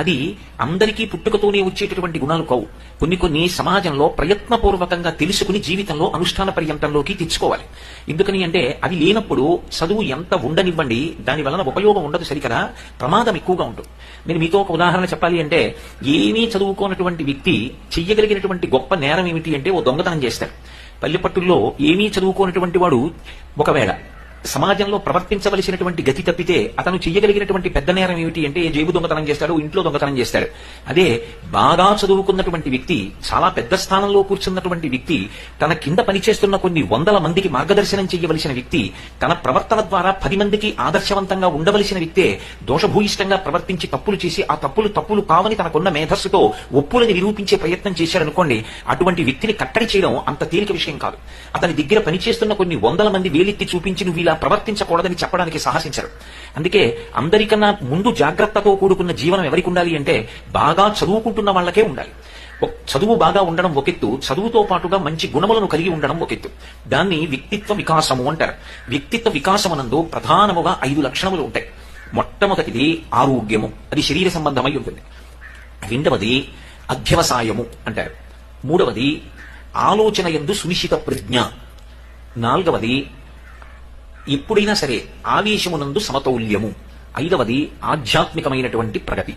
అది అందరికీ పుట్టుకతోనే వచ్చేటటువంటి గుణాలు కావు. కొన్ని కొన్ని సమాజంలో ప్రయత్నపూర్వకంగా తెలుసుకుని జీవితంలో అనుష్ఠాన పర్యంతంలోకి తెచ్చుకోవాలి. ఎందుకని అంటే అవి లేనప్పుడు చదువు ఎంత ఉండనివ్వండి, దాని వలన ఉపయోగం ఉండదు సరికదా, ప్రమాదం ఎక్కువగా ఉంటుంది. నేను మీతో ఒక ఉదాహరణ చెప్పాలి అంటే, ఏమీ చదువుకోనటువంటి వ్యక్తి చెయ్యగలిగినటువంటి గొప్ప నేరం ఏమిటి అంటే ఓ దొంగతనం చేస్తాడు. పల్లెపట్టుల్లో ఏమీ చదువుకోనటువంటి వాడు ఒకవేళ సమాజంలో ప్రవర్తించవలసినటువంటి గతి తప్పితే అతను చెయ్యగలిగినటువంటి పెద్ద నేరం ఏమిటి అంటే జేబు దొంగతనం చేస్తాడు, ఇంట్లో దొంగతనం చేస్తాడు. అదే బాగా చదువుకున్నటువంటి వ్యక్తి, చాలా పెద్ద స్థానంలో కూర్చున్నటువంటి వ్యక్తి, తన కింద పనిచేస్తున్న కొన్ని వందల మందికి మార్గదర్శనం చేయవలసిన వ్యక్తి, తన ప్రవర్తన ద్వారా 10 మందికి ఆదర్శవంతంగా ఉండవలసిన వ్యక్తే దోషభూయిష్టంగా ప్రవర్తించి తప్పులు చేసి ఆ తప్పులు కావని తనకున్న మేధస్సుతో ఒప్పులని నిరూపించే ప్రయత్నం చేశాడనుకోండి, అటువంటి వ్యక్తిని కట్టడి చేయడం అంత తేలిక విషయం కాదు. అతని దగ్గర పనిచేస్తున్న కొన్ని వందల మంది వేలెత్తి చూపించి నువ్వు ఇలా ప్రవర్తించకూడదని చెప్పడానికి సాహసించరు. అందుకే అందరికన్నా ముందు జాగ్రత్తతో కూడుకున్న జీవనం ఎవరికి ఉండాలి అంటే బాగా చదువుకుంటున్న వాళ్ళకే ఉండాలి. చదువు బాగా ఉండడం ఒకెత్తు, చదువుతో పాటుగా మంచి గుణములను కలిగి ఉండడం ఒకెత్తు. దాన్ని వ్యక్తిత్వ వికాసము అంటారు. వ్యక్తిత్వ వికాసమునందు ప్రధానముగా 5 లక్షణములు ఉంటాయి. మొట్టమొదటిది ఆరోగ్యము, అది శరీర సంబంధమై ఉంటుంది. రెండవది అధ్యవసాయము అంటారు. మూడవది ఆలోచన యందు సునిశ్చిత ప్రజ్ఞ. నాలుగవది ఎప్పుడైనా సరే ఆవేశమునందు సమతౌల్యము. ఐదవది ఆధ్యాత్మికమైనటువంటి ప్రగతి.